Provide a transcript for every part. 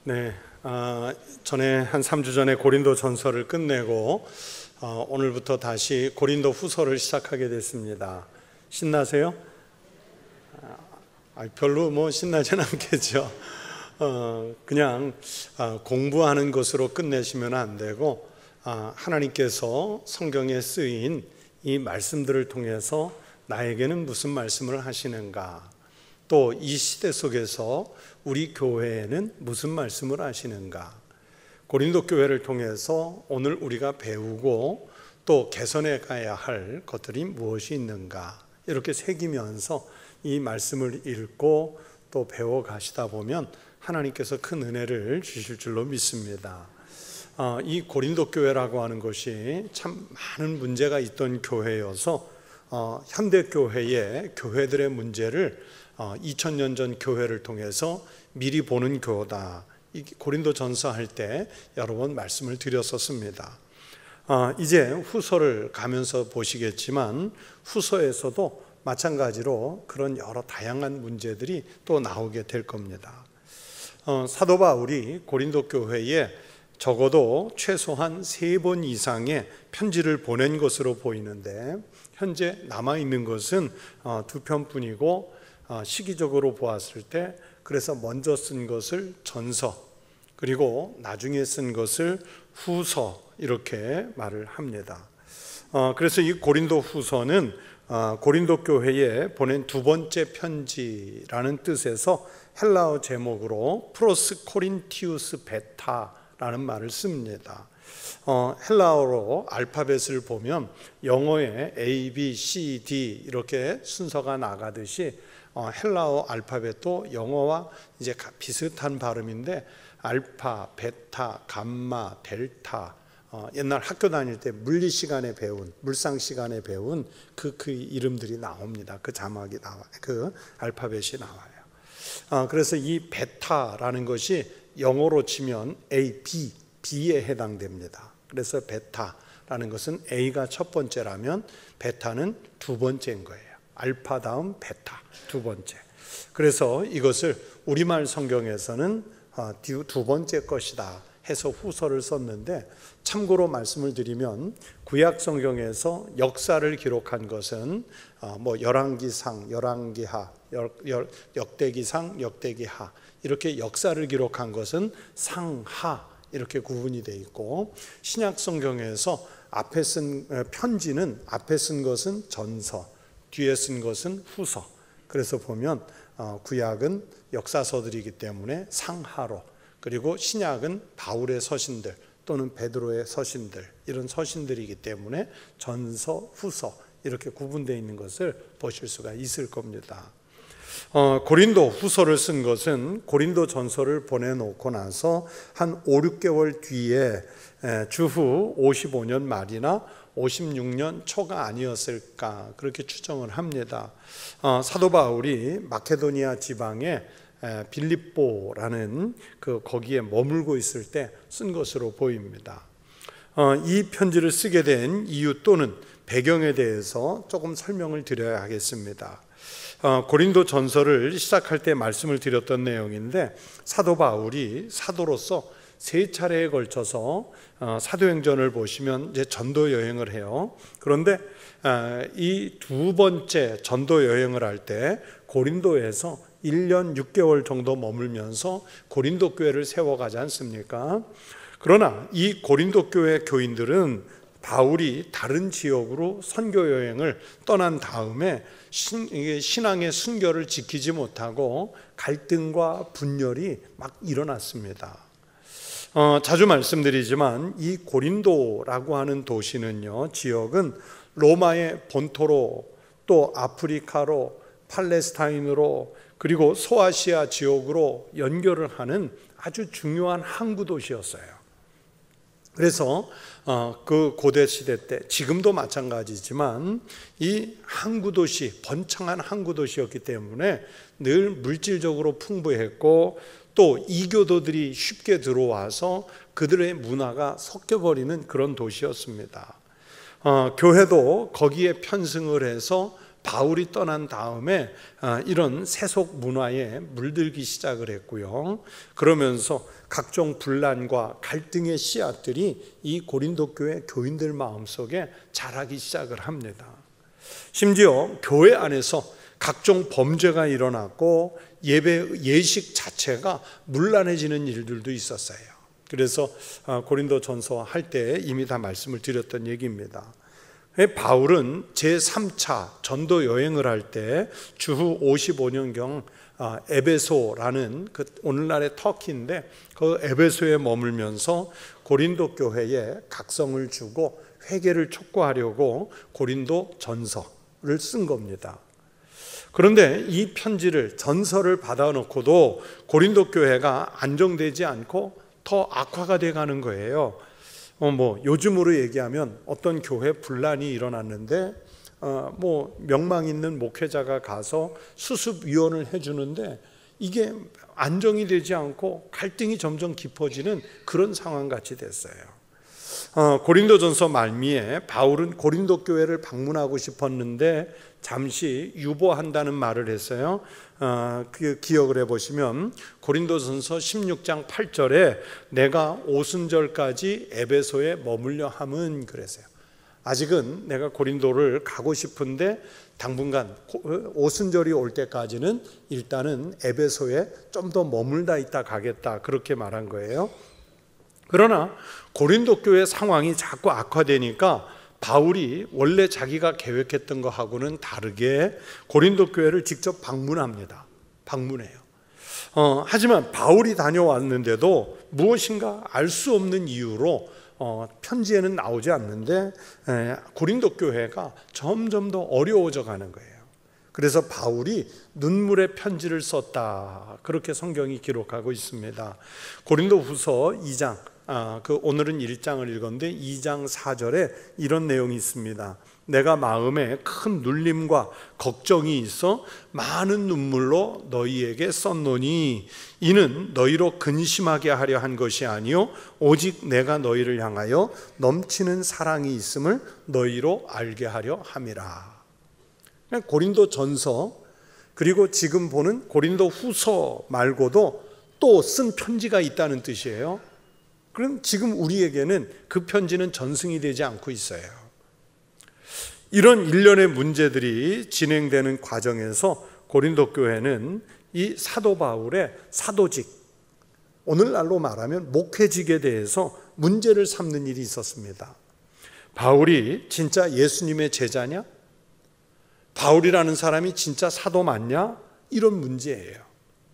네, 전에 한 3주 전에 고린도 전서를 끝내고 오늘부터 다시 고린도 후서를 시작하게 됐습니다. 신나세요? 별로 신나진 않겠죠. 그냥 공부하는 것으로 끝내시면 안 되고 하나님께서 성경에 쓰인 이 말씀들을 통해서 나에게는 무슨 말씀을 하시는가, 또 이 시대 속에서 우리 교회에는 무슨 말씀을 하시는가, 고린도 교회를 통해서 오늘 우리가 배우고 또 개선해 가야 할 것들이 무엇이 있는가, 이렇게 새기면서 이 말씀을 읽고 또 배워 가시다 보면 하나님께서 큰 은혜를 주실 줄로 믿습니다. 이 고린도 교회라고 하는 것이 참 많은 문제가 있던 교회여서 현대 교회의 교회들의 문제를 2000년 전 교회를 통해서 미리 보는 교다, 고린도 전서 할 때 여러 번 말씀을 드렸었습니다. 이제 후서를 가면서 보시겠지만 후서에서도 마찬가지로 그런 여러 다양한 문제들이 또 나오게 될 겁니다. 사도 바울이 고린도 교회에 적어도 최소한 3번 이상의 편지를 보낸 것으로 보이는데, 현재 남아있는 것은 2편뿐이고 시기적으로 보았을 때 그래서 먼저 쓴 것을 전서, 그리고 나중에 쓴 것을 후서, 이렇게 말을 합니다. 그래서 이 고린도 후서는 고린도 교회에 보낸 2번째 편지라는 뜻에서 헬라어 제목으로 프로스 코린티우스 베타라는 말을 씁니다. 헬라어로 알파벳을 보면 영어에 A, B, C, D 이렇게 순서가 나가듯이 헬라어 알파벳도 영어와 이제 비슷한 발음인데 알파, 베타, 감마, 델타, 옛날 학교 다닐 때 물리 시간에 배운, 물상 시간에 배운 그 이름들이 나옵니다. 그 자막이 나와요. 그 알파벳이 나와요. 그래서 이 베타라는 것이 영어로 치면 A, B에 해당됩니다. 그래서 베타라는 것은 A가 첫 번째라면 베타는 2번째인 거예요. 알파 다음 베타, 2번째. 그래서 이것을 우리말 성경에서는 2번째 것이다 해서 후서를 썼는데, 참고로 말씀을 드리면 구약 성경에서 역사를 기록한 것은 열왕기상, 열왕기하, 역대기상, 역대기하, 이렇게 역사를 기록한 것은 상하, 이렇게 구분이 되어 있고, 신약 성경에서 앞에 쓴 편지는 앞에 쓴 것은 전서, 뒤에 쓴 것은 후서. 그래서 보면 구약은 역사서들이기 때문에 상하로, 그리고 신약은 바울의 서신들 또는 베드로의 서신들, 이런 서신들이기 때문에 전서, 후서 이렇게 구분되어 있는 것을 보실 수가 있을 겁니다. 고린도 후서를 쓴 것은 고린도 전서를 보내놓고 나서 한 5, 6개월 뒤에 주후 55년 말이나 56년 초가 아니었을까, 그렇게 추정을 합니다. 사도 바울이 마케도니아 지방에 빌립보라는 거기에 머물고 있을 때 쓴 것으로 보입니다. 이 편지를 쓰게 된 이유 또는 배경에 대해서 조금 설명을 드려야 하겠습니다. 고린도 전서를 시작할 때 말씀을 드렸던 내용인데, 사도 바울이 사도로서 3차례에 걸쳐서 사도행전을 보시면 이제 전도 여행을 해요. 그런데 이 2번째 전도 여행을 할 때 고린도에서 1년 6개월 정도 머물면서 고린도 교회를 세워가지 않습니까? 그러나 이 고린도 교회 교인들은 바울이 다른 지역으로 선교 여행을 떠난 다음에 신앙의 순결을 지키지 못하고 갈등과 분열이 막 일어났습니다. 자주 말씀드리지만 이 고린도라고 하는 도시는요, 지역은 로마의 본토로, 또 아프리카로, 팔레스타인으로, 그리고 소아시아 지역으로 연결을 하는 아주 중요한 항구 도시였어요. 그래서 그 고대 시대 때, 지금도 마찬가지지만 이 항구 도시, 번창한 항구 도시였기 때문에 늘 물질적으로 풍부했고, 또 이교도들이 쉽게 들어와서 그들의 문화가 섞여버리는 그런 도시였습니다. 교회도 거기에 편승을 해서 바울이 떠난 다음에 이런 세속 문화에 물들기 시작을 했고요. 그러면서 각종 분란과 갈등의 씨앗들이 이 고린도 교회 교인들 마음속에 자라기 시작을 합니다. 심지어 교회 안에서 각종 범죄가 일어났고 예식 자체가 문란해지는 일들도 있었어요. 그래서 고린도전서 할 때 이미 다 말씀을 드렸던 얘기입니다. 바울은 제3차 전도 여행을 할 때 주후 55년경 에베소라는 그 오늘날의 터키인데 그 에베소에 머물면서 고린도 교회에 각성을 주고 회개를 촉구하려고 고린도 전서를 쓴 겁니다. 그런데 이 편지를 전서를 받아놓고도 고린도 교회가 안정되지 않고 더 악화가 돼 가는 거예요. 요즘으로 얘기하면 어떤 교회 분란이 일어났는데 명망 있는 목회자가 가서 수습 위원을 해주는데 이게 안정이 되지 않고 갈등이 점점 깊어지는 그런 상황 같이 됐어요. 고린도전서 말미에 바울은 고린도 교회를 방문하고 싶었는데 잠시 유보한다는 말을 했어요. 그 기억을 해보시면 고린도전서 16장 8절에 내가 오순절까지 에베소에 머물려 함은 그랬어요. 아직은 내가 고린도를 가고 싶은데 당분간 오순절이 올 때까지는 일단은 에베소에 좀 더 머물다 있다 가겠다, 그렇게 말한 거예요. 그러나 고린도 교회 상황이 자꾸 악화되니까 바울이 원래 자기가 계획했던 것하고는 다르게 고린도 교회를 직접 방문합니다. 방문해요. 하지만 바울이 다녀왔는데도 무엇인가 알 수 없는 이유로 편지에는 나오지 않는데 고린도 교회가 점점 더 어려워져 가는 거예요. 그래서 바울이 눈물의 편지를 썼다, 그렇게 성경이 기록하고 있습니다. 고린도후서 2장, 오늘은 1장을 읽었는데 2장 4절에 이런 내용이 있습니다. 내가 마음에 큰 눌림과 걱정이 있어 많은 눈물로 너희에게 썼노니 이는 너희로 근심하게 하려 한 것이 아니요 오직 내가 너희를 향하여 넘치는 사랑이 있음을 너희로 알게 하려 함이라. 고린도 전서 그리고 지금 보는 고린도 후서 말고도 또 쓴 편지가 있다는 뜻이에요. 그럼 지금 우리에게는 그 편지는 전승이 되지 않고 있어요. 이런 일련의 문제들이 진행되는 과정에서 고린도 교회는 이 사도 바울의 사도직, 오늘날로 말하면 목회직에 대해서 문제를 삼는 일이 있었습니다. 바울이 진짜 예수님의 제자냐? 바울이라는 사람이 진짜 사도 맞냐? 이런 문제예요.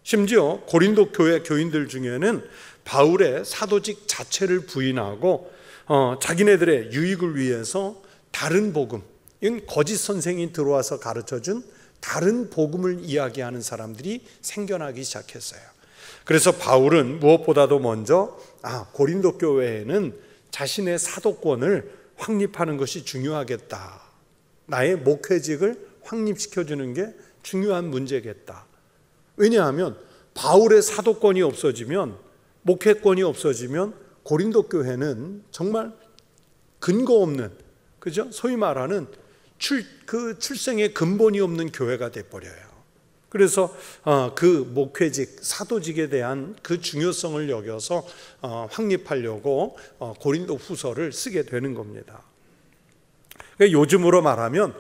심지어 고린도 교회 교인들 중에는 바울의 사도직 자체를 부인하고 자기네들의 유익을 위해서 다른 복음, 이건 거짓 선생이 들어와서 가르쳐준 다른 복음을 이야기하는 사람들이 생겨나기 시작했어요. 그래서 바울은 무엇보다도 먼저 고린도 교회에는 자신의 사도권을 확립하는 것이 중요하겠다, 나의 목회직을 확립시켜주는 게 중요한 문제겠다. 왜냐하면 바울의 사도권이 없어지면, 목회권이 없어지면 고린도 교회는 정말 근거 없는, 그죠? 소위 말하는 출생의 근본이 없는 교회가 돼버려요. 그래서 그 목회직, 사도직에 대한 그 중요성을 여겨서 확립하려고 고린도 후서를 쓰게 되는 겁니다. 그러니까 요즘으로 말하면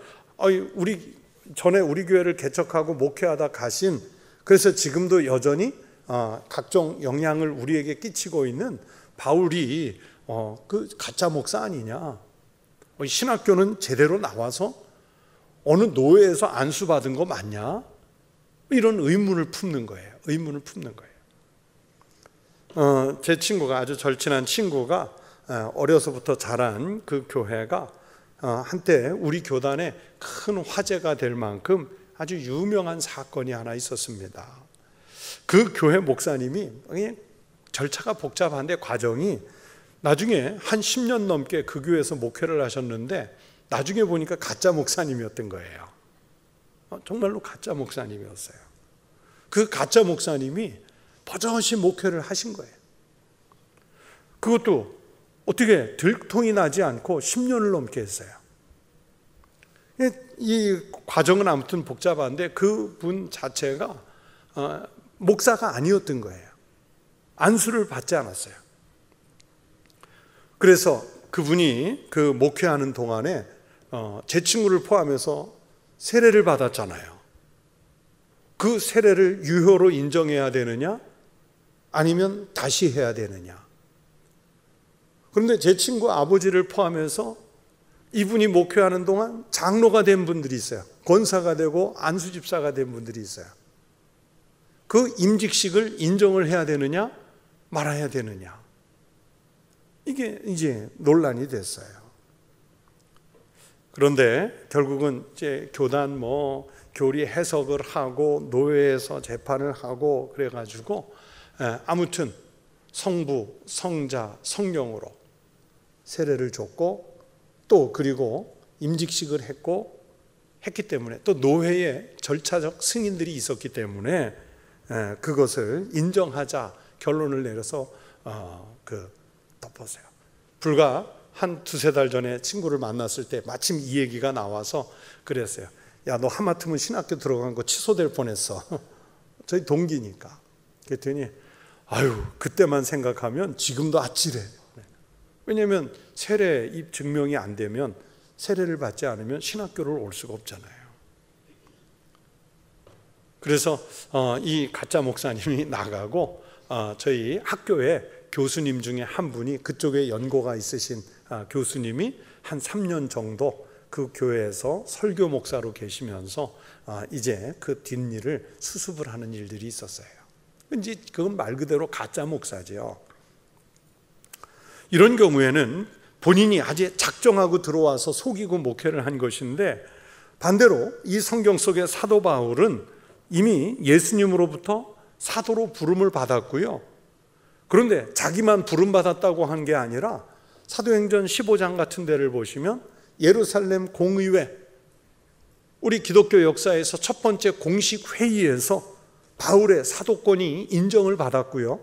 전에 우리 교회를 개척하고 목회하다 가신, 그래서 지금도 여전히 각종 영향을 우리에게 끼치고 있는 바울이 그 가짜 목사 아니냐? 신학교는 제대로 나와서 어느 노예에서 안수받은 거 맞냐? 이런 의문을 품는 거예요. 의문을 품는 거예요. 제 친구가, 아주 절친한 친구가 어려서부터 자란 그 교회가 한때 우리 교단에 큰 화제가 될 만큼 아주 유명한 사건이 하나 있었습니다. 그 교회 목사님이 절차가 복잡한데 과정이, 나중에 한 10년 넘게 그 교회에서 목회를 하셨는데 나중에 보니까 가짜 목사님이었던 거예요. 정말로 가짜 목사님이었어요. 그 가짜 목사님이 버젓이 목회를 하신 거예요. 그것도 어떻게 들통이 나지 않고 10년을 넘게 했어요. 이 과정은 아무튼 복잡한데 그분 자체가 목사가 아니었던 거예요. 안수를 받지 않았어요. 그래서 그분이 그 목회하는 동안에 제 친구를 포함해서 세례를 받았잖아요. 그 세례를 유효로 인정해야 되느냐? 아니면 다시 해야 되느냐? 그런데 제 친구 아버지를 포함해서 이분이 목회하는 동안 장로가 된 분들이 있어요. 권사가 되고 안수집사가 된 분들이 있어요. 그 임직식을 인정을 해야 되느냐 말아야 되느냐, 이게 이제 논란이 됐어요. 그런데 결국은 이제 교단 교리 해석을 하고 노회에서 재판을 하고 그래가지고 아무튼 성부, 성자, 성령으로 세례를 줬고, 또 그리고 임직식을 했기 때문에, 또 노회에 절차적 승인들이 있었기 때문에 그것을 인정하자 결론을 내려서 덮었어요. 불과 한 두세 달 전에 친구를 만났을 때 마침 이 얘기가 나와서 그랬어요. 야, 너 하마터면 신학교 들어간 거 취소될 뻔했어. 저희 동기니까. 그랬더니 아유, 그때만 생각하면 지금도 아찔해. 왜냐하면 세례 증명이 안 되면, 세례를 받지 않으면 신학교를 올 수가 없잖아요. 그래서 이 가짜 목사님이 나가고 저희 학교에 교수님 중에 한 분이, 그쪽에 연고가 있으신 교수님이 한 3년 정도 그 교회에서 설교 목사로 계시면서 이제 그 뒷일을 수습을 하는 일들이 있었어요. 이제 그건 말 그대로 가짜 목사죠. 이런 경우에는 본인이 아주 작정하고 들어와서 속이고 목회를 한 것인데, 반대로 이 성경 속의 사도 바울은 이미 예수님으로부터 사도로 부름을 받았고요. 그런데 자기만 부름받았다고 한 게 아니라 사도행전 15장 같은 데를 보시면 예루살렘 공의회, 우리 기독교 역사에서 첫 번째 공식 회의에서 바울의 사도권이 인정을 받았고요.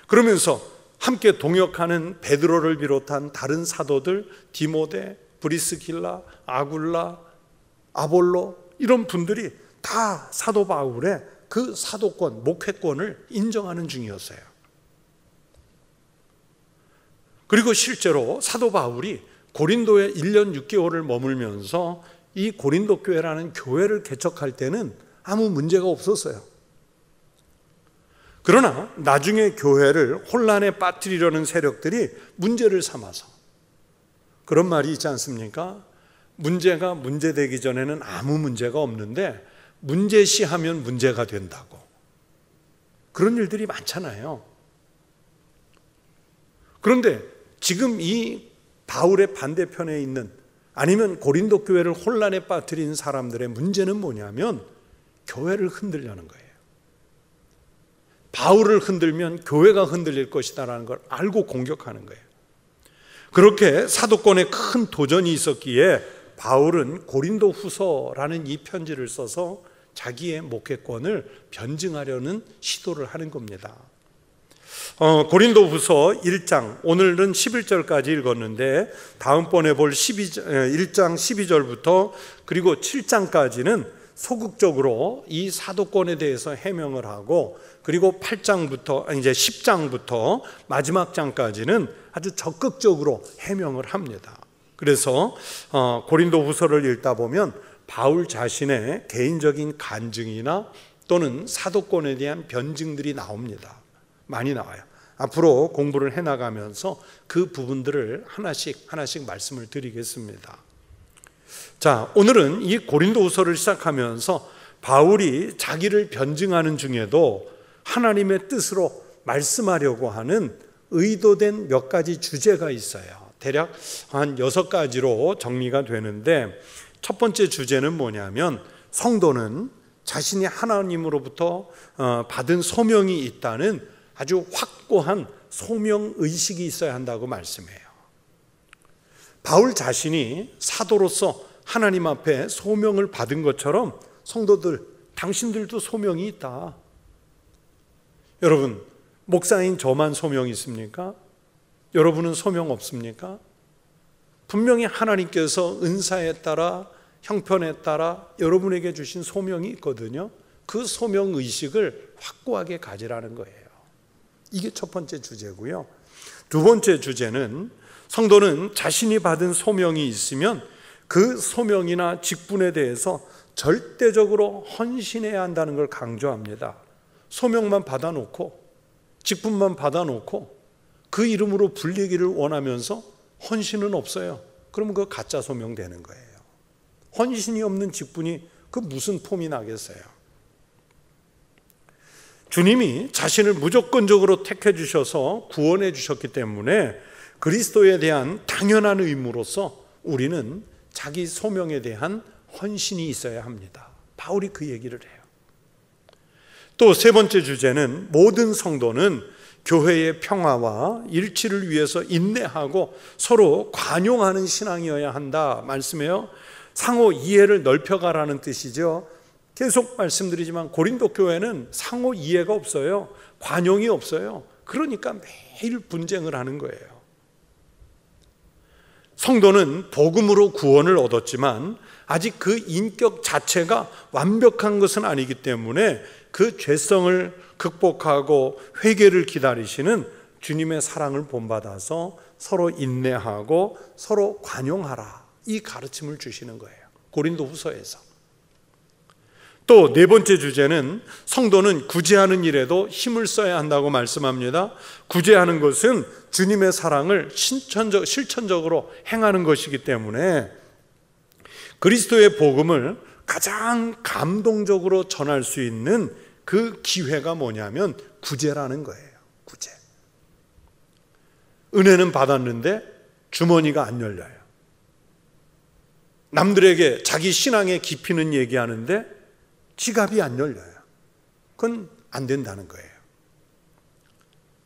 그러면서 함께 동역하는 베드로를 비롯한 다른 사도들, 디모데, 브리스길라, 아굴라, 아볼로, 이런 분들이 다 사도 바울의 그 사도권, 목회권을 인정하는 중이었어요. 그리고 실제로 사도 바울이 고린도에 1년 6개월을 머물면서 이 고린도 교회라는 교회를 개척할 때는 아무 문제가 없었어요. 그러나 나중에 교회를 혼란에 빠뜨리려는 세력들이 문제를 삼아서, 그런 말이 있지 않습니까? 문제가 문제되기 전에는 아무 문제가 없는데 문제시하면 문제가 된다고. 그런 일들이 많잖아요. 그런데 지금 이 바울의 반대편에 있는, 아니면 고린도 교회를 혼란에 빠뜨린 사람들의 문제는 뭐냐면 교회를 흔들려는 거예요. 바울을 흔들면 교회가 흔들릴 것이다라는 걸 알고 공격하는 거예요. 그렇게 사도권에 큰 도전이 있었기에 바울은 고린도 후서라는 이 편지를 써서 자기의 목회권을 변증하려는 시도를 하는 겁니다. 고린도 후서 1장, 오늘은 11절까지 읽었는데 다음번에 볼 1장 12절부터 그리고 7장까지는 소극적으로 이 사도권에 대해서 해명을 하고, 그리고 8장부터 이제 10장부터 마지막 장까지는 아주 적극적으로 해명을 합니다. 그래서 고린도 후서를 읽다 보면 바울 자신의 개인적인 간증이나 또는 사도권에 대한 변증들이 나옵니다. 많이 나와요. 앞으로 공부를 해나가면서 그 부분들을 하나씩 말씀을 드리겠습니다. 자, 오늘은 이 고린도 후서를 시작하면서 바울이 자기를 변증하는 중에도 하나님의 뜻으로 말씀하려고 하는 의도된 몇 가지 주제가 있어요. 대략 한 6가지로 정리가 되는데, 첫 번째 주제는 뭐냐면 성도는 자신이 하나님으로부터 받은 소명이 있다는 아주 확고한 소명의식이 있어야 한다고 말씀해요. 바울 자신이 사도로서 하나님 앞에 소명을 받은 것처럼 성도들, 당신들도 소명이 있다. 여러분, 목사인 저만 소명이 있습니까? 여러분은 소명 없습니까? 분명히 하나님께서 은사에 따라, 형편에 따라 여러분에게 주신 소명이 있거든요. 그 소명의식을 확고하게 가지라는 거예요. 이게 첫 번째 주제고요. 두 번째 주제는 성도는 자신이 받은 소명이 있으면 그 소명이나 직분에 대해서 절대적으로 헌신해야 한다는 걸 강조합니다. 소명만 받아놓고 직분만 받아놓고 그 이름으로 불리기를 원하면서 헌신은 없어요. 그러면 그거 가짜 소명 되는 거예요. 헌신이 없는 직분이 그 무슨 폼이 나겠어요. 주님이 자신을 무조건적으로 택해 주셔서 구원해 주셨기 때문에 그리스도에 대한 당연한 의무로서 우리는 자기 소명에 대한 헌신이 있어야 합니다. 바울이 그 얘기를 해요. 또 세 번째 주제는 모든 성도는 교회의 평화와 일치를 위해서 인내하고 서로 관용하는 신앙이어야 한다 말씀해요. 상호 이해를 넓혀가라는 뜻이죠. 계속 말씀드리지만 고린도 교회는 상호 이해가 없어요. 관용이 없어요. 그러니까 매일 분쟁을 하는 거예요. 성도는 복음으로 구원을 얻었지만 아직 그 인격 자체가 완벽한 것은 아니기 때문에 그 죄성을 극복하고 회개를 기다리시는 주님의 사랑을 본받아서 서로 인내하고 서로 관용하라, 이 가르침을 주시는 거예요. 고린도 후서에서. 또 네 번째 주제는 성도는 구제하는 일에도 힘을 써야 한다고 말씀합니다. 구제하는 것은 주님의 사랑을 실천적으로 행하는 것이기 때문에 그리스도의 복음을 가장 감동적으로 전할 수 있는 그 기회가 뭐냐면 구제라는 거예요. 구제. 은혜는 받았는데 주머니가 안 열려요. 남들에게 자기 신앙의 깊이는 얘기하는데 지갑이 안 열려요. 그건 안 된다는 거예요.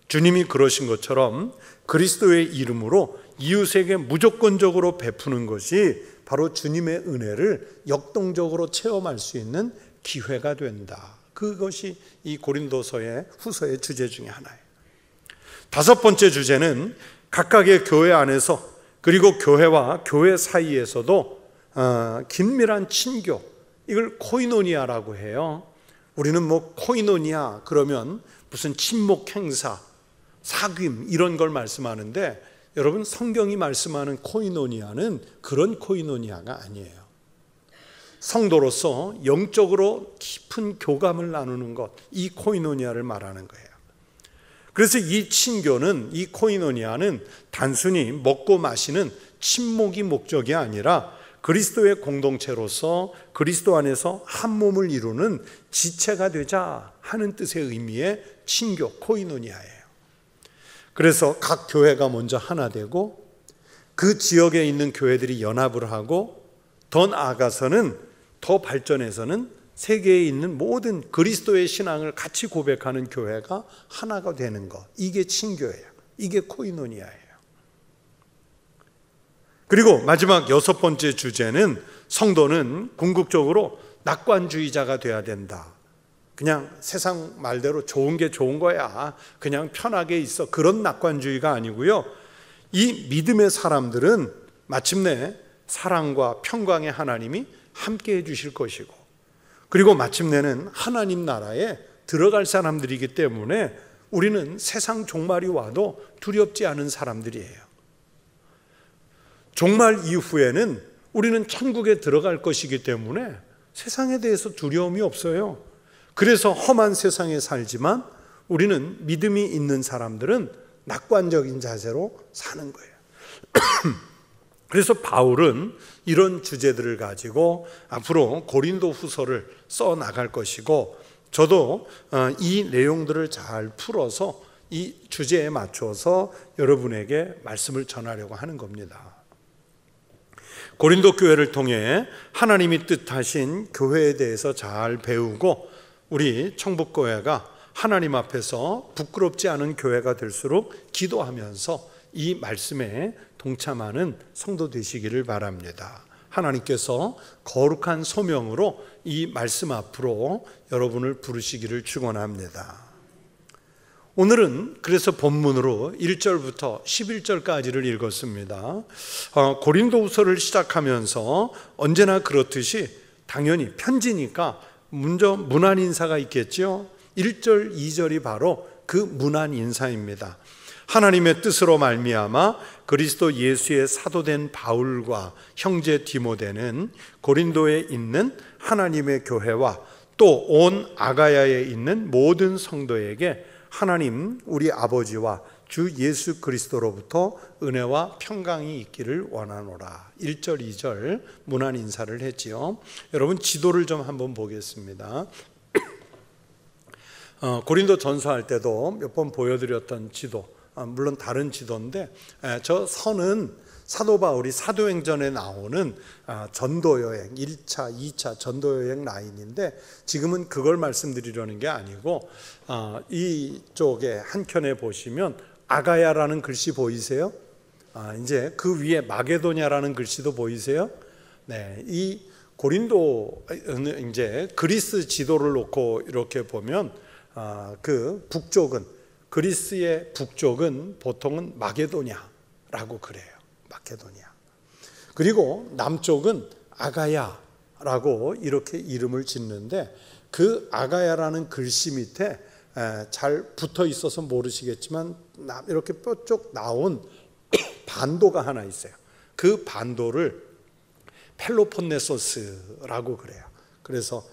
주님이 그러신 것처럼 그리스도의 이름으로 이웃에게 무조건적으로 베푸는 것이 바로 주님의 은혜를 역동적으로 체험할 수 있는 기회가 된다. 그것이 이 고린도서의 후서의 주제 중에 하나예요. 다섯 번째 주제는 각각의 교회 안에서 그리고 교회와 교회 사이에서도 긴밀한 친교, 이걸 코이노니아라고 해요. 우리는 뭐 코이노니아 그러면 무슨 친목 행사, 사귐 이런 걸 말씀하는데 여러분 성경이 말씀하는 코이노니아는 그런 코이노니아가 아니에요. 성도로서 영적으로 깊은 교감을 나누는 것, 이 코이노니아를 말하는 거예요. 그래서 이 친교는, 이 코이노니아는 단순히 먹고 마시는 친목이 목적이 아니라 그리스도의 공동체로서 그리스도 안에서 한 몸을 이루는 지체가 되자 하는 뜻의 의미의 친교, 코이노니아예요. 그래서 각 교회가 먼저 하나 되고 그 지역에 있는 교회들이 연합을 하고 더 나아가서는 더 발전해서는 세계에 있는 모든 그리스도의 신앙을 같이 고백하는 교회가 하나가 되는 것, 이게 친교예요. 이게 코이노니아예요. 그리고 마지막 여섯 번째 주제는 성도는 궁극적으로 낙관주의자가 돼야 된다. 그냥 세상 말대로 좋은 게 좋은 거야, 그냥 편하게 있어, 그런 낙관주의가 아니고요. 이 믿음의 사람들은 마침내 사랑과 평강의 하나님이 함께 해주실 것이고, 그리고 마침내는 하나님 나라에 들어갈 사람들이기 때문에 우리는 세상 종말이 와도 두렵지 않은 사람들이에요. 종말 이후에는 우리는 천국에 들어갈 것이기 때문에 세상에 대해서 두려움이 없어요. 그래서 험한 세상에 살지만 우리는 믿음이 있는 사람들은 낙관적인 자세로 사는 거예요. 그래서 바울은 이런 주제들을 가지고 앞으로 고린도 후서를 써 나갈 것이고, 저도 이 내용들을 잘 풀어서 이 주제에 맞춰서 여러분에게 말씀을 전하려고 하는 겁니다. 고린도 교회를 통해 하나님이 뜻하신 교회에 대해서 잘 배우고 우리 청북교회가 하나님 앞에서 부끄럽지 않은 교회가 될수록 기도하면서 이 말씀에 동참하는 성도 되시기를 바랍니다. 하나님께서 거룩한 소명으로 이 말씀 앞으로 여러분을 부르시기를 축원합니다. 오늘은 그래서 본문으로 1절부터 11절까지를 읽었습니다. 고린도후서를 시작하면서 언제나 그렇듯이 당연히 편지니까 먼저 문안 인사가 있겠죠. 1절, 2절이 바로 그 문안 인사입니다. 하나님의 뜻으로 말미암아 그리스도 예수의 사도된 바울과 형제 디모데는 고린도에 있는 하나님의 교회와 또 온 아가야에 있는 모든 성도에게 하나님 우리 아버지와 주 예수 그리스도로부터 은혜와 평강이 있기를 원하노라. 1절 2절 문안 인사를 했지요. 여러분 지도를 좀 한번 보겠습니다. 고린도 전서할 때도 몇 번 보여드렸던 지도, 물론 다른 지도인데 저 선은 사도 바울이 사도행전에 나오는 전도여행 1차, 2차 전도여행 라인인데 지금은 그걸 말씀드리려는 게 아니고 이쪽에 한켠에 보시면 아가야라는 글씨 보이세요? 이제 그 위에 마게도냐라는 글씨도 보이세요? 네, 이 고린도는 이제 그리스 지도를 놓고 이렇게 보면 그 북쪽은 그리스의 북쪽은 보통은 마게도냐라고 그래요. 마게도냐. 그리고 남쪽은 아가야라고 이렇게 이름을 짓는데 그 아가야라는 글씨 밑에 잘 붙어 있어서 모르시겠지만 이렇게 뾰족 나온 반도가 하나 있어요. 그 반도를 펠로폰네소스라고 그래요. 그래서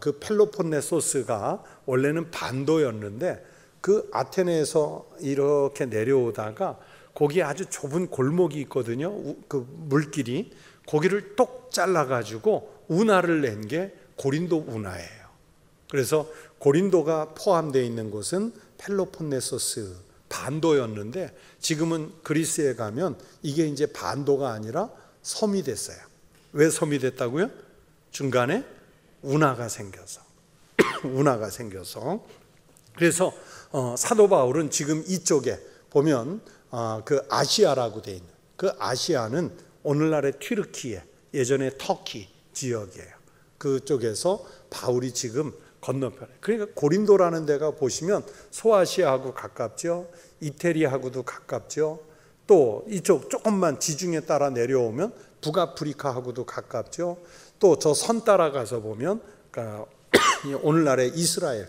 그 펠로폰네소스가 원래는 반도였는데 그 아테네에서 이렇게 내려오다가 거기에 아주 좁은 골목이 있거든요. 그 물길이 거기를 똑 잘라가지고 운하를 낸 게 고린도 운하예요. 그래서 고린도가 포함되어 있는 곳은 펠로폰네소스 반도였는데 지금은 그리스에 가면 이게 이제 반도가 아니라 섬이 됐어요. 왜 섬이 됐다고요? 중간에 운하가 생겨서 운하가 생겨서 그래서 사도 바울은 지금 이쪽에 보면 그 아시아라고 돼 있는 그 아시아는 오늘날의 튀르키예 예전에 터키 지역이에요. 그쪽에서 바울이 지금 건너편에 그러니까 고린도라는 데가 보시면 소아시아하고 가깝죠. 이태리하고도 가깝죠. 또 이쪽 조금만 지중해 따라 내려오면 북아프리카하고도 가깝죠. 또 저 선 따라가서 보면 오늘날의 이스라엘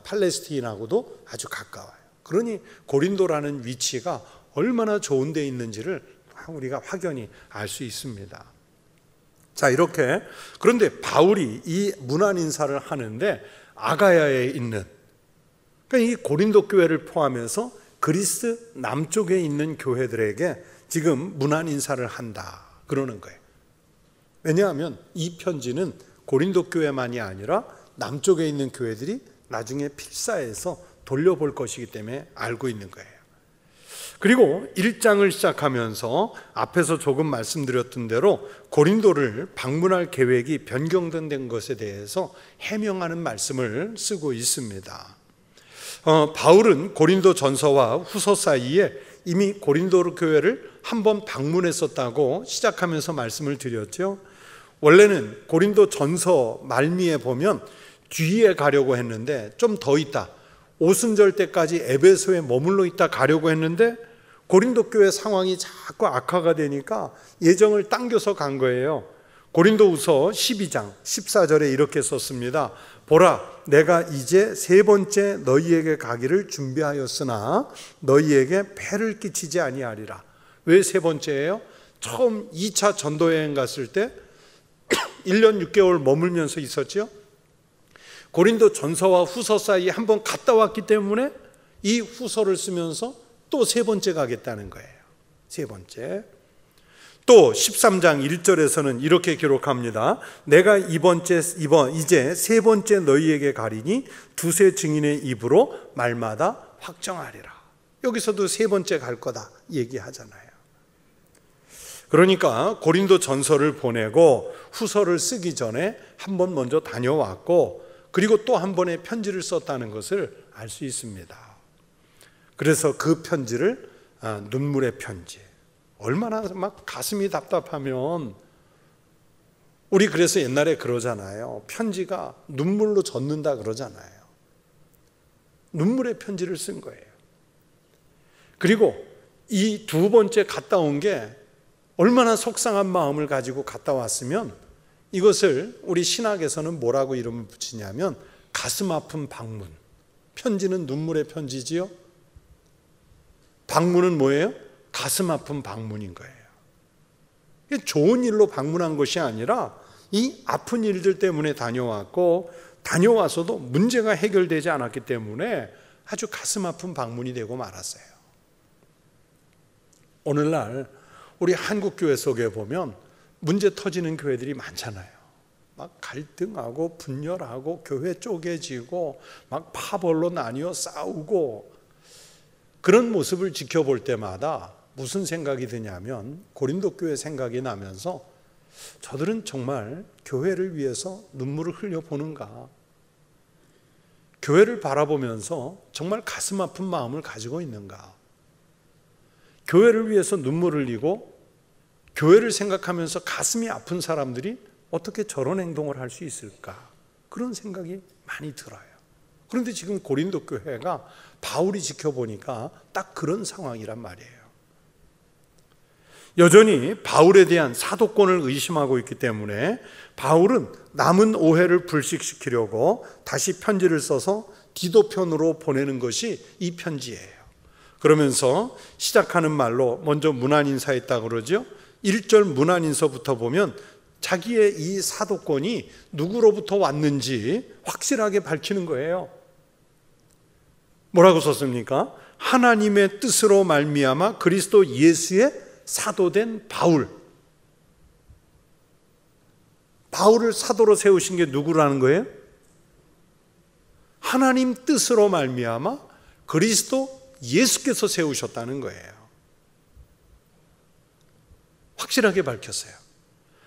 팔레스틴하고도 아주 가까워요. 그러니 고린도라는 위치가 얼마나 좋은 데 있는지를 우리가 확연히 알 수 있습니다. 자, 이렇게 그런데 바울이 이 문안 인사를 하는데 아가야에 있는 그러니까 이 고린도 교회를 포함해서 그리스 남쪽에 있는 교회들에게 지금 문안 인사를 한다 그러는 거예요. 왜냐하면 이 편지는 고린도 교회만이 아니라 남쪽에 있는 교회들이 나중에 필사해서 돌려볼 것이기 때문에 알고 있는 거예요. 그리고 1장을 시작하면서 앞에서 조금 말씀드렸던 대로 고린도를 방문할 계획이 변경된 것에 대해서 해명하는 말씀을 쓰고 있습니다. 바울은 고린도 전서와 후서 사이에 이미 고린도 교회를 한번 방문했었다고 시작하면서 말씀을 드렸죠. 원래는 고린도 전서 말미에 보면 뒤에 가려고 했는데 좀 더 있다. 오순절 때까지 에베소에 머물러 있다 가려고 했는데 고린도 교회 상황이 자꾸 악화가 되니까 예정을 당겨서 간 거예요. 고린도후서 12장 14절에 이렇게 썼습니다. 보라, 내가 이제 세 번째 너희에게 가기를 준비하였으나 너희에게 폐를 끼치지 아니하리라. 왜 세 번째예요? 처음 2차 전도여행 갔을 때 1년 6개월 머물면서 있었죠. 고린도 전서와 후서 사이에 한번 갔다 왔기 때문에 이 후서를 쓰면서 또 세 번째 가겠다는 거예요. 세 번째. 또 13장 1절에서는 이렇게 기록합니다. 내가 이제 세 번째 너희에게 가리니 두세 증인의 입으로 말마다 확정하리라. 여기서도 세 번째 갈 거다 얘기하잖아요. 그러니까 고린도 전서를 보내고 후서를 쓰기 전에 한 번 먼저 다녀왔고 그리고 또 한 번의 편지를 썼다는 것을 알 수 있습니다. 그래서 그 편지를 눈물의 편지, 얼마나 막 가슴이 답답하면 우리 그래서 옛날에 그러잖아요. 편지가 눈물로 젖는다 그러잖아요. 눈물의 편지를 쓴 거예요. 그리고 이 두 번째 갔다 온 게 얼마나 속상한 마음을 가지고 갔다 왔으면 이것을 우리 신학에서는 뭐라고 이름을 붙이냐면 가슴 아픈 방문, 편지는 눈물의 편지지요. 방문은 뭐예요? 가슴 아픈 방문인 거예요. 좋은 일로 방문한 것이 아니라 이 아픈 일들 때문에 다녀왔고, 다녀와서도 문제가 해결되지 않았기 때문에 아주 가슴 아픈 방문이 되고 말았어요. 오늘날 우리 한국교회 속에 보면 문제 터지는 교회들이 많잖아요. 막 갈등하고 분열하고 교회 쪼개지고 막 파벌로 나뉘어 싸우고, 그런 모습을 지켜볼 때마다 무슨 생각이 드냐면 고린도 교회 생각이 나면서 저들은 정말 교회를 위해서 눈물을 흘려보는가? 교회를 바라보면서 정말 가슴 아픈 마음을 가지고 있는가? 교회를 위해서 눈물을 흘리고 교회를 생각하면서 가슴이 아픈 사람들이 어떻게 저런 행동을 할 수 있을까? 그런 생각이 많이 들어요. 그런데 지금 고린도 교회가 바울이 지켜보니까 딱 그런 상황이란 말이에요. 여전히 바울에 대한 사도권을 의심하고 있기 때문에 바울은 남은 오해를 불식시키려고 다시 편지를 써서 디도 편으로 보내는 것이 이 편지예요. 그러면서 시작하는 말로 먼저 문안인사했다고 그러죠. 1절 문안인서부터 보면 자기의 이 사도권이 누구로부터 왔는지 확실하게 밝히는 거예요. 뭐라고 썼습니까? 하나님의 뜻으로 말미암아 그리스도 예수의 사도된 바울. 바울을 사도로 세우신 게 누구라는 거예요? 하나님 뜻으로 말미암아 그리스도 예수께서 세우셨다는 거예요. 확실하게 밝혔어요.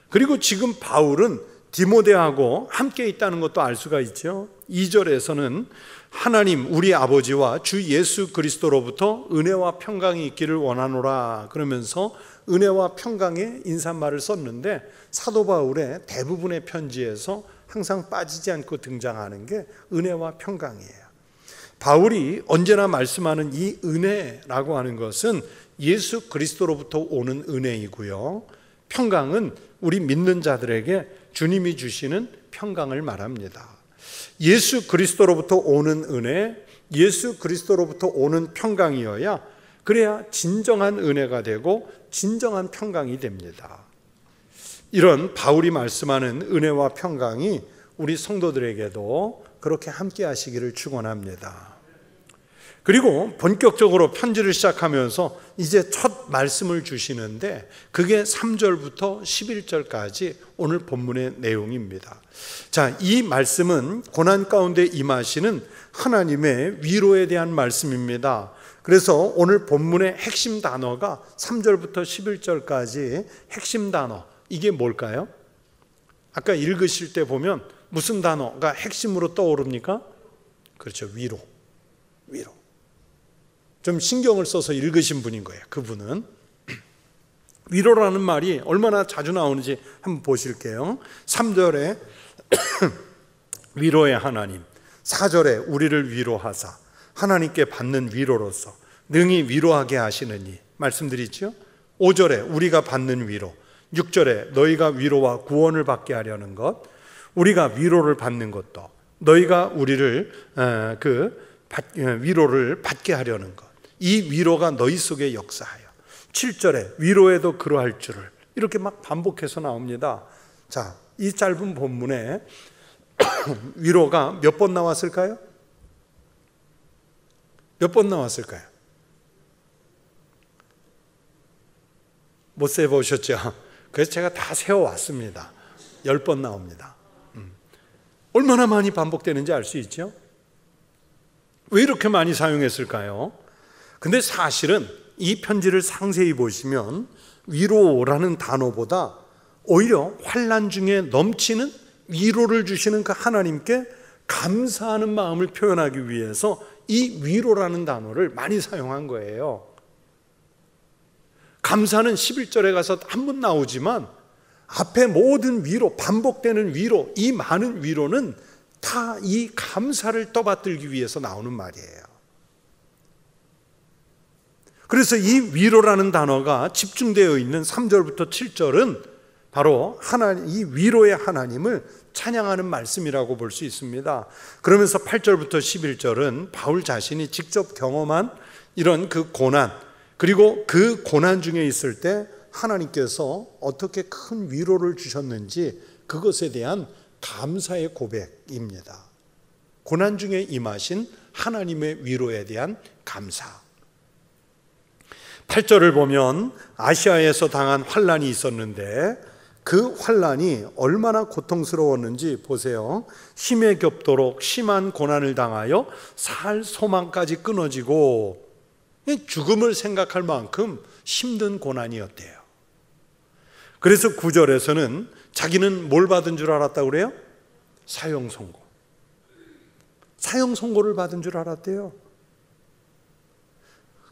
그리고 지금 바울은 디모데하고 함께 있다는 것도 알 수가 있죠. 2절에서는 하나님 우리 아버지와 주 예수 그리스도로부터 은혜와 평강이 있기를 원하노라 그러면서 은혜와 평강의 인사말을 썼는데, 사도 바울의 대부분의 편지에서 항상 빠지지 않고 등장하는 게 은혜와 평강이에요. 바울이 언제나 말씀하는 이 은혜라고 하는 것은 예수 그리스도로부터 오는 은혜이고요, 평강은 우리 믿는 자들에게 주님이 주시는 평강을 말합니다. 예수 그리스도로부터 오는 은혜, 예수 그리스도로부터 오는 평강이어야 그래야 진정한 은혜가 되고 진정한 평강이 됩니다. 이런 바울이 말씀하는 은혜와 평강이 우리 성도들에게도 그렇게 함께 하시기를 축원합니다. 그리고 본격적으로 편지를 시작하면서 이제 첫 말씀을 주시는데 그게 3절부터 11절까지 오늘 본문의 내용입니다. 자, 이 말씀은 고난 가운데 임하시는 하나님의 위로에 대한 말씀입니다. 그래서 오늘 본문의 핵심 단어가 3절부터 11절까지 핵심 단어, 이게 뭘까요? 아까 읽으실 때 보면 무슨 단어가 핵심으로 떠오릅니까? 그렇죠, 위로. 좀 신경을 써서 읽으신 분인 거예요. 그분은 위로라는 말이 얼마나 자주 나오는지 한번 보실게요. 3절에 위로의 하나님, 4절에 우리를 위로하사 하나님께 받는 위로로서 능히 위로하게 하시느니 말씀드리죠. 5절에 우리가 받는 위로, 6절에 너희가 위로와 구원을 받게 하려는 것, 우리가 위로를 받는 것도 너희가 우리를 위로를 받게 하려는 것, 이 위로가 너희 속에 역사하여. 7절에 위로에도 그러할 줄을, 이렇게 막 반복해서 나옵니다. 자, 이 짧은 본문에 위로가 몇 번 나왔을까요? 몇 번 나왔을까요? 못 세보셨죠? 그래서 제가 다 세워왔습니다. 10번 나옵니다. 얼마나 많이 반복되는지 알 수 있죠? 왜 이렇게 많이 사용했을까요? 근데 사실은 이 편지를 상세히 보시면 위로라는 단어보다 오히려 환난 중에 넘치는 위로를 주시는 그 하나님께 감사하는 마음을 표현하기 위해서 이 위로라는 단어를 많이 사용한 거예요. 감사는 11절에 가서 한 번 나오지만 앞에 모든 위로, 반복되는 위로, 이 많은 위로는 다 이 감사를 떠받들기 위해서 나오는 말이에요. 그래서 이 위로라는 단어가 집중되어 있는 3절부터 7절은 바로 이 위로의 하나님을 찬양하는 말씀이라고 볼 수 있습니다. 그러면서 8절부터 11절은 바울 자신이 직접 경험한 이런 그 고난, 그리고 그 고난 중에 있을 때 하나님께서 어떻게 큰 위로를 주셨는지 그것에 대한 감사의 고백입니다. 고난 중에 임하신 하나님의 위로에 대한 감사. 8절을 보면 아시아에서 당한 환난이 있었는데 그 환난이 얼마나 고통스러웠는지 보세요. 힘에 겹도록 심한 고난을 당하여 살 소망까지 끊어지고 죽음을 생각할 만큼 힘든 고난이었대요. 그래서 9절에서는 자기는 뭘 받은 줄 알았다고 그래요? 사형 선고. 사형 선고를 받은 줄 알았대요.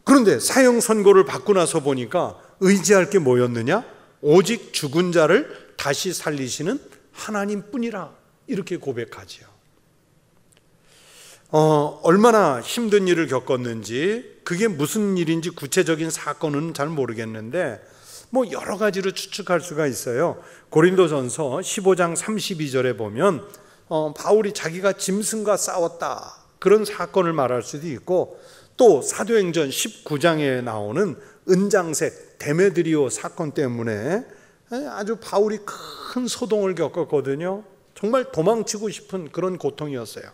그런데 사형 선고를 받고 나서 보니까 의지할 게 뭐였느냐? 오직 죽은 자를 다시 살리시는 하나님뿐이라 이렇게 고백하지요. 얼마나 힘든 일을 겪었는지, 그게 무슨 일인지 구체적인 사건은 잘 모르겠는데 뭐 여러 가지로 추측할 수가 있어요. 고린도전서 15장 32절에 보면 바울이 자기가 짐승과 싸웠다 그런 사건을 말할 수도 있고, 또 사도행전 19장에 나오는 은장색 데메드리오 사건 때문에 아주 바울이 큰 소동을 겪었거든요. 정말 도망치고 싶은 그런 고통이었어요.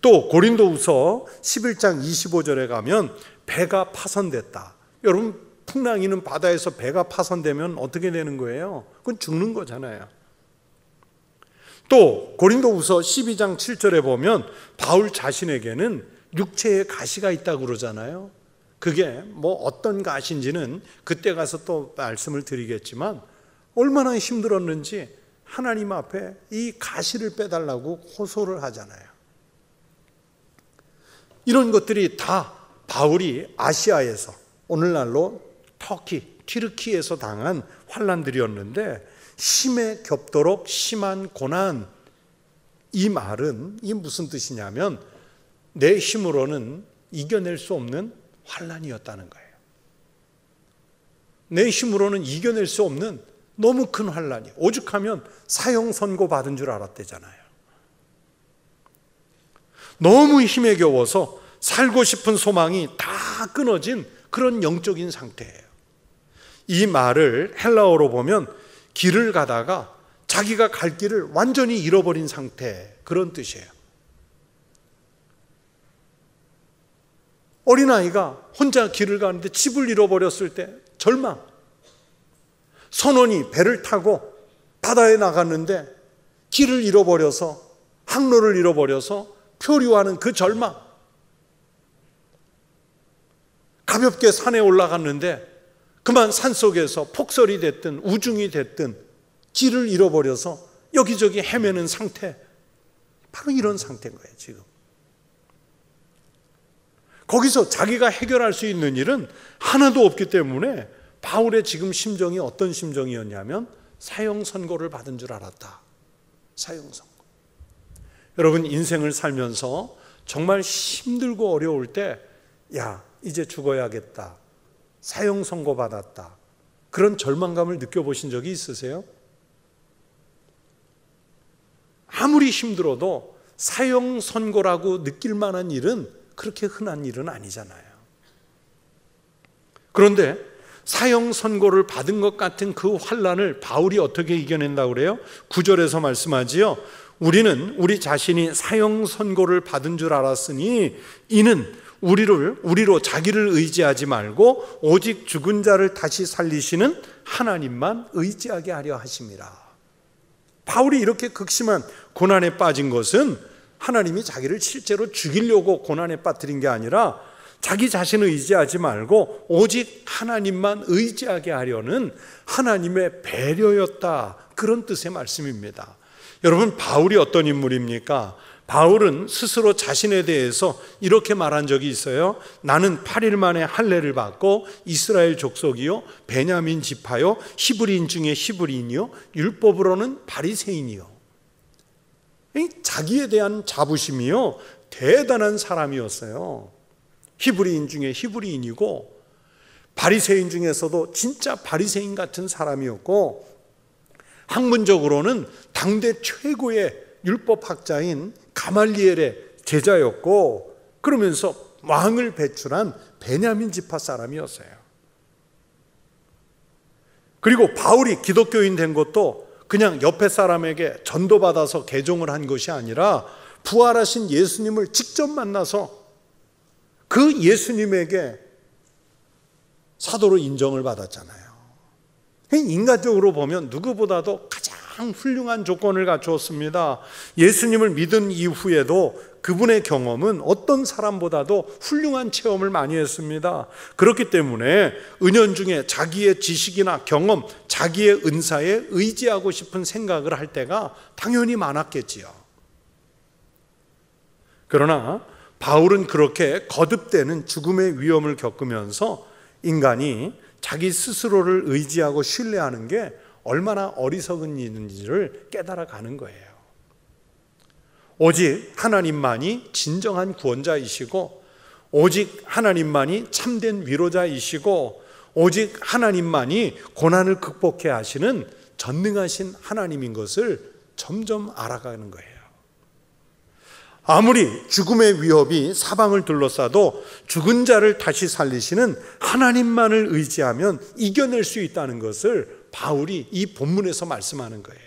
또 고린도후서 11장 25절에 가면 배가 파손됐다. 여러분, 풍랑이는 바다에서 배가 파손되면 어떻게 되는 거예요? 그건 죽는 거잖아요. 또 고린도후서 12장 7절에 보면 바울 자신에게는 육체에 가시가 있다고 그러잖아요. 그게 뭐 어떤 가시인지는 그때 가서 또 말씀을 드리겠지만 얼마나 힘들었는지 하나님 앞에 이 가시를 빼달라고 호소를 하잖아요. 이런 것들이 다 바울이 아시아에서, 오늘날로 터키, 튀르키에서 당한 환난들이었는데, 힘에 겹도록 심한 고난, 이 말은 이 무슨 뜻이냐면 내 힘으로는 이겨낼 수 없는 환난이었다는 거예요. 내 힘으로는 이겨낼 수 없는 너무 큰 환난이, 오죽하면 사형 선고 받은 줄 알았대잖아요. 너무 힘에 겨워서 살고 싶은 소망이 다 끊어진 그런 영적인 상태예요. 이 말을 헬라어로 보면 길을 가다가 자기가 갈 길을 완전히 잃어버린 상태, 그런 뜻이에요. 어린아이가 혼자 길을 가는데 집을 잃어버렸을 때 절망. 선원이 배를 타고 바다에 나갔는데 길을 잃어버려서, 항로를 잃어버려서 표류하는 그 절망. 가볍게 산에 올라갔는데 그만 산속에서 폭설이 됐든 우중이 됐든 길을 잃어버려서 여기저기 헤매는 상태. 바로 이런 상태인 거예요, 지금. 거기서 자기가 해결할 수 있는 일은 하나도 없기 때문에 바울의 지금 심정이 어떤 심정이었냐면 사형 선고를 받은 줄 알았다. 사형 선고. 여러분, 인생을 살면서 정말 힘들고 어려울 때, 야, 이제 죽어야겠다, 사형 선고 받았다, 그런 절망감을 느껴보신 적이 있으세요? 아무리 힘들어도 사형 선고라고 느낄 만한 일은 그렇게 흔한 일은 아니잖아요. 그런데 사형 선고를 받은 것 같은 그 환난을 바울이 어떻게 이겨낸다고 그래요? 9절에서 말씀하지요. 우리는 우리 자신이 사형 선고를 받은 줄 알았으니 이는 우리로 자기를 의지하지 말고 오직 죽은 자를 다시 살리시는 하나님만 의지하게 하려 하심이라. 바울이 이렇게 극심한 고난에 빠진 것은 하나님이 자기를 실제로 죽이려고 고난에 빠뜨린 게 아니라 자기 자신을 의지하지 말고 오직 하나님만 의지하게 하려는 하나님의 배려였다, 그런 뜻의 말씀입니다. 여러분, 바울이 어떤 인물입니까? 바울은 스스로 자신에 대해서 이렇게 말한 적이 있어요. 나는 8일 만에 할례를 받고 이스라엘 족속이요 베냐민 지파요 히브리인 중에 히브리인이요 율법으로는 바리새인이요. 자기에 대한 자부심이요 대단한 사람이었어요. 히브리인 중에 히브리인이고 바리새인 중에서도 진짜 바리새인 같은 사람이었고, 학문적으로는 당대 최고의 율법학자인 가말리엘의 제자였고, 그러면서 왕을 배출한 베냐민 지파 사람이었어요. 그리고 바울이 기독교인 된 것도 그냥 옆에 사람에게 전도받아서 개종을 한 것이 아니라 부활하신 예수님을 직접 만나서 그 예수님에게 사도로 인정을 받았잖아요. 인간적으로 보면 누구보다도 가장 훌륭한 조건을 갖추었습니다. 예수님을 믿은 이후에도 그분의 경험은 어떤 사람보다도 훌륭한 체험을 많이 했습니다. 그렇기 때문에 은연중에 자기의 지식이나 경험, 자기의 은사에 의지하고 싶은 생각을 할 때가 당연히 많았겠지요. 그러나 바울은 그렇게 거듭되는 죽음의 위험을 겪으면서 인간이 자기 스스로를 의지하고 신뢰하는 게 얼마나 어리석은 일인지를 깨달아가는 거예요. 오직 하나님만이 진정한 구원자이시고, 오직 하나님만이 참된 위로자이시고, 오직 하나님만이 고난을 극복해 하시는 전능하신 하나님인 것을 점점 알아가는 거예요. 아무리 죽음의 위협이 사방을 둘러싸도 죽은 자를 다시 살리시는 하나님만을 의지하면 이겨낼 수 있다는 것을 바울이 이 본문에서 말씀하는 거예요.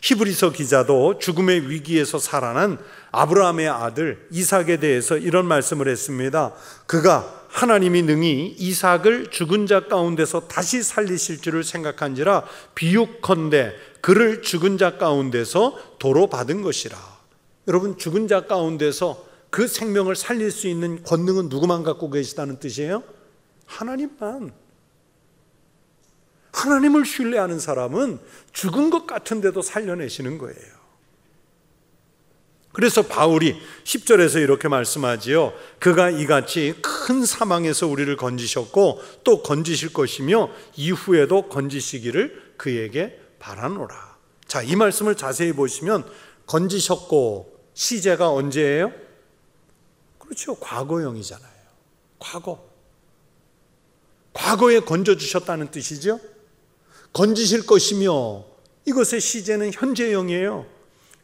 히브리서 기자도 죽음의 위기에서 살아난 아브라함의 아들 이삭에 대해서 이런 말씀을 했습니다. 그가 하나님이 능히 이삭을 죽은 자 가운데서 다시 살리실 줄을 생각한지라 비유컨대 그를 죽은 자 가운데서 도로 받은 것이라. 여러분, 죽은 자 가운데서 그 생명을 살릴 수 있는 권능은 누구만 갖고 계시다는 뜻이에요? 하나님만. 하나님을 신뢰하는 사람은 죽은 것 같은데도 살려내시는 거예요. 그래서 바울이 10절에서 이렇게 말씀하지요. 그가 이같이 큰 사망에서 우리를 건지셨고 또 건지실 것이며 이후에도 건지시기를 그에게 바라노라. 자, 이 말씀을 자세히 보시면 건지셨고 시제가 언제예요? 그렇죠. 과거형이잖아요. 과거에 건져주셨다는 뜻이죠. 건지실 것이며 이것의 시제는 현재형이에요.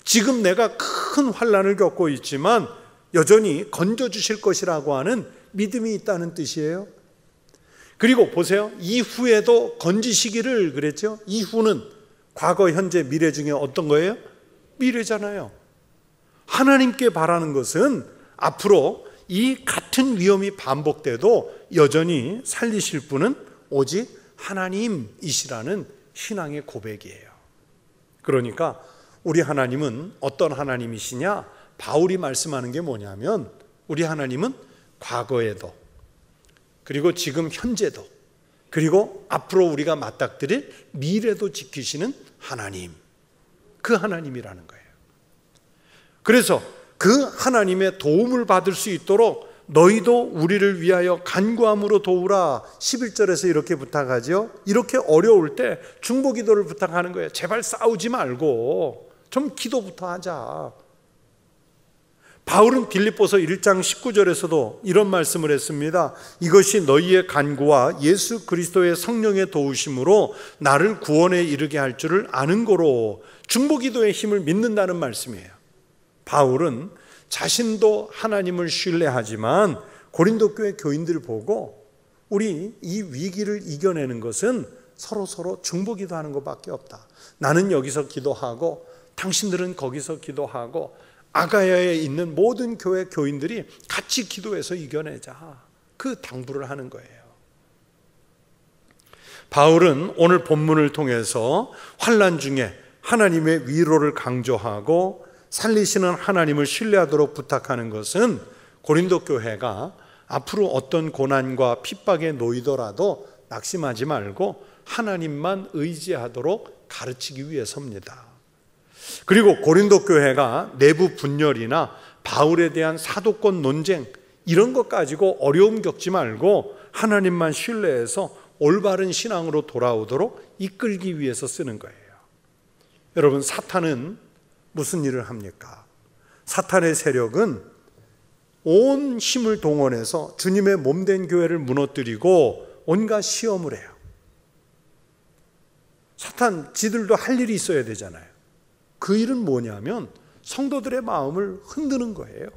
지금 내가 큰 환난을 겪고 있지만 여전히 건져주실 것이라고 하는 믿음이 있다는 뜻이에요. 그리고 보세요. 이후에도 건지시기를 그랬죠. 이후는 과거, 현재, 미래 중에 어떤 거예요? 미래잖아요. 하나님께 바라는 것은 앞으로 이 같은 위험이 반복돼도 여전히 살리실 분은 오직 하나님이시라는 신앙의 고백이에요. 그러니까 우리 하나님은 어떤 하나님이시냐? 바울이 말씀하는 게 뭐냐면 우리 하나님은 과거에도 그리고 지금 현재도 그리고 앞으로 우리가 맞닥뜨릴 미래도 지키시는 하나님, 그 하나님이라는 거예요. 그래서 그 하나님의 도움을 받을 수 있도록 너희도 우리를 위하여 간구함으로 도우라. 11절에서 이렇게 부탁하죠. 이렇게 어려울 때 중보기도를 부탁하는 거예요. 제발 싸우지 말고 좀 기도부터 하자. 바울은 빌립보서 1장 19절에서도 이런 말씀을 했습니다. 이것이 너희의 간구와 예수 그리스도의 성령의 도우심으로 나를 구원에 이르게 할 줄을 아는 거로. 중보기도의 힘을 믿는다는 말씀이에요. 바울은 자신도 하나님을 신뢰하지만 고린도 교회 교인들을 보고 우리 이 위기를 이겨내는 것은 서로 중보기도하는 것밖에 없다. 나는 여기서 기도하고 당신들은 거기서 기도하고 아가야에 있는 모든 교회 교인들이 같이 기도해서 이겨내자. 그 당부를 하는 거예요. 바울은 오늘 본문을 통해서 환난 중에 하나님의 위로를 강조하고 살리시는 하나님을 신뢰하도록 부탁하는 것은 고린도 교회가 앞으로 어떤 고난과 핍박에 놓이더라도 낙심하지 말고 하나님만 의지하도록 가르치기 위해서입니다. 그리고 고린도 교회가 내부 분열이나 바울에 대한 사도권 논쟁 이런 것 가지고 어려움 겪지 말고 하나님만 신뢰해서 올바른 신앙으로 돌아오도록 이끌기 위해서 쓰는 거예요. 여러분, 사탄은 무슨 일을 합니까? 사탄의 세력은 온 힘을 동원해서 주님의 몸된 교회를 무너뜨리고 온갖 시험을 해요. 사탄 지들도 할 일이 있어야 되잖아요. 그 일은 뭐냐면 성도들의 마음을 흔드는 거예요.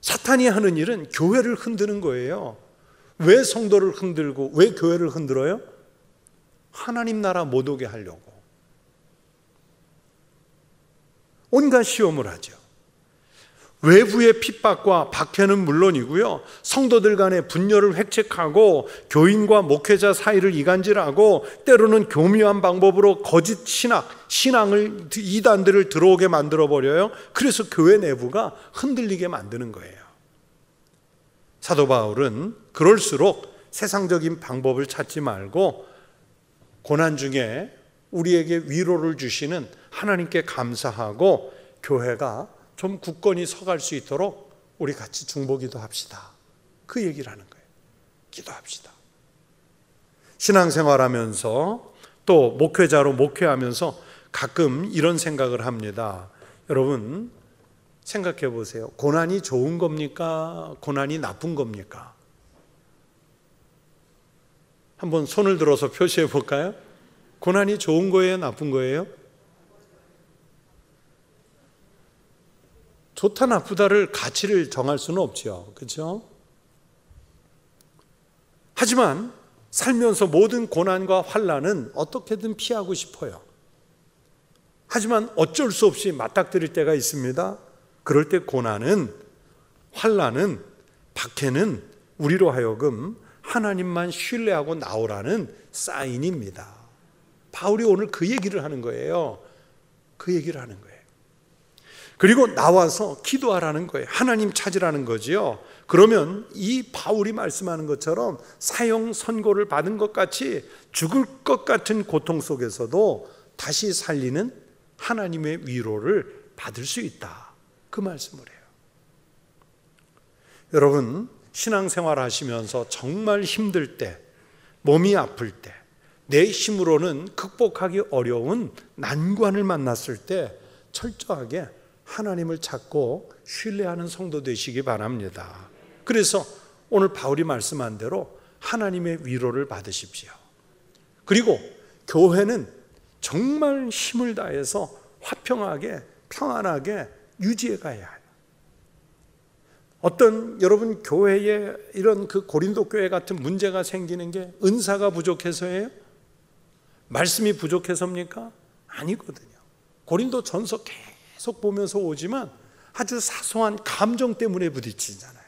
사탄이 하는 일은 교회를 흔드는 거예요. 왜 성도를 흔들고 왜 교회를 흔들어요? 하나님 나라 못 오게 하려고 온갖 시험을 하죠. 외부의 핍박과 박해는 물론이고요, 성도들 간의 분열을 획책하고 교인과 목회자 사이를 이간질하고 때로는 교묘한 방법으로 거짓 신앙을 이단들을 들어오게 만들어버려요. 그래서 교회 내부가 흔들리게 만드는 거예요. 사도 바울은 그럴수록 세상적인 방법을 찾지 말고 고난 중에 우리에게 위로를 주시는 하나님께 감사하고 교회가 좀 굳건히 서갈 수 있도록 우리 같이 중보기도 합시다. 그 얘기를 하는 거예요. 기도합시다. 신앙생활하면서 또 목회자로 목회하면서 가끔 이런 생각을 합니다. 여러분 생각해 보세요. 고난이 좋은 겁니까? 고난이 나쁜 겁니까? 한번 손을 들어서 표시해 볼까요? 고난이 좋은 거예요? 나쁜 거예요? 좋다 나쁘다를 가치를 정할 수는 없죠. 그렇죠? 하지만 살면서 모든 고난과 환난은 어떻게든 피하고 싶어요. 하지만 어쩔 수 없이 맞닥뜨릴 때가 있습니다. 그럴 때 고난은, 환난은, 박해는 우리로 하여금 하나님만 신뢰하고 나오라는 사인입니다. 바울이 오늘 그 얘기를 하는 거예요. 그 얘기를 하는 거예요. 그리고 나와서 기도하라는 거예요. 하나님 찾으라는 거지요. 그러면 이 바울이 말씀하는 것처럼 사형 선고를 받은 것 같이 죽을 것 같은 고통 속에서도 다시 살리는 하나님의 위로를 받을 수 있다. 그 말씀을 해요. 여러분 신앙생활 하시면서 정말 힘들 때, 몸이 아플 때, 내 힘으로는 극복하기 어려운 난관을 만났을 때 철저하게 하나님을 찾고 신뢰하는 성도 되시기 바랍니다. 그래서 오늘 바울이 말씀한 대로 하나님의 위로를 받으십시오. 그리고 교회는 정말 힘을 다해서 화평하게 평안하게 유지해 가야 해요. 어떤 여러분 교회에 이런 그 고린도 교회 같은 문제가 생기는 게 은사가 부족해서예요? 말씀이 부족해서입니까? 아니거든요. 고린도 전서 계속 보면서 오지만 아주 사소한 감정 때문에 부딪히잖아요.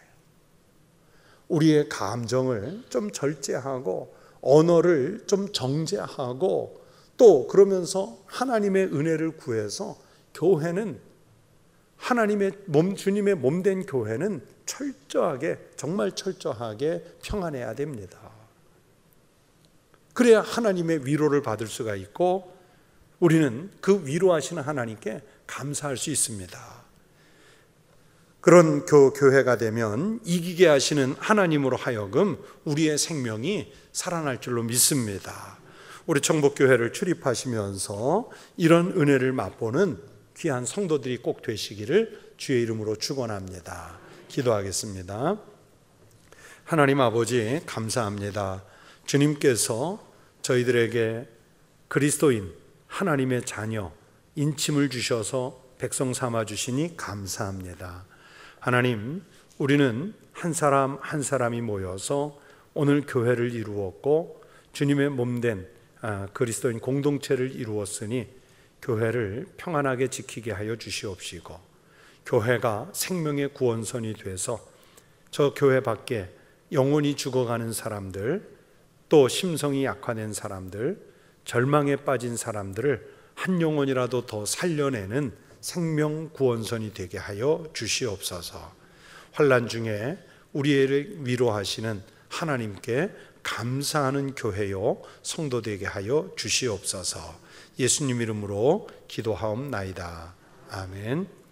우리의 감정을 좀 절제하고 언어를 좀 정제하고 또 그러면서 하나님의 은혜를 구해서 교회는 하나님의 몸, 주님의 몸된 교회는 철저하게, 정말 철저하게 평안해야 됩니다. 그래야 하나님의 위로를 받을 수가 있고 우리는 그 위로하시는 하나님께 감사할 수 있습니다. 그런 교회가 되면 이기게 하시는 하나님으로 하여금 우리의 생명이 살아날 줄로 믿습니다. 우리 청복교회를 출입하시면서 이런 은혜를 맛보는 귀한 성도들이 꼭 되시기를 주의 이름으로 축원합니다. 기도하겠습니다. 하나님 아버지 감사합니다. 주님께서 저희들에게 그리스도인 하나님의 자녀 인침을 주셔서 백성 삼아 주시니 감사합니다. 하나님, 우리는 한 사람 한 사람이 모여서 오늘 교회를 이루었고 주님의 몸된 그리스도인 공동체를 이루었으니 교회를 평안하게 지키게 하여 주시옵시고 교회가 생명의 구원선이 돼서 저 교회 밖에 영혼이 죽어가는 사람들, 또 심성이 약화된 사람들, 절망에 빠진 사람들을 한 영혼이라도 더 살려내는 생명 구원선이 되게 하여 주시옵소서. 환난 중에 우리를 위로하시는 하나님께 감사하는 교회요 성도 되게 하여 주시옵소서. 예수님 이름으로 기도하옵나이다. 아멘.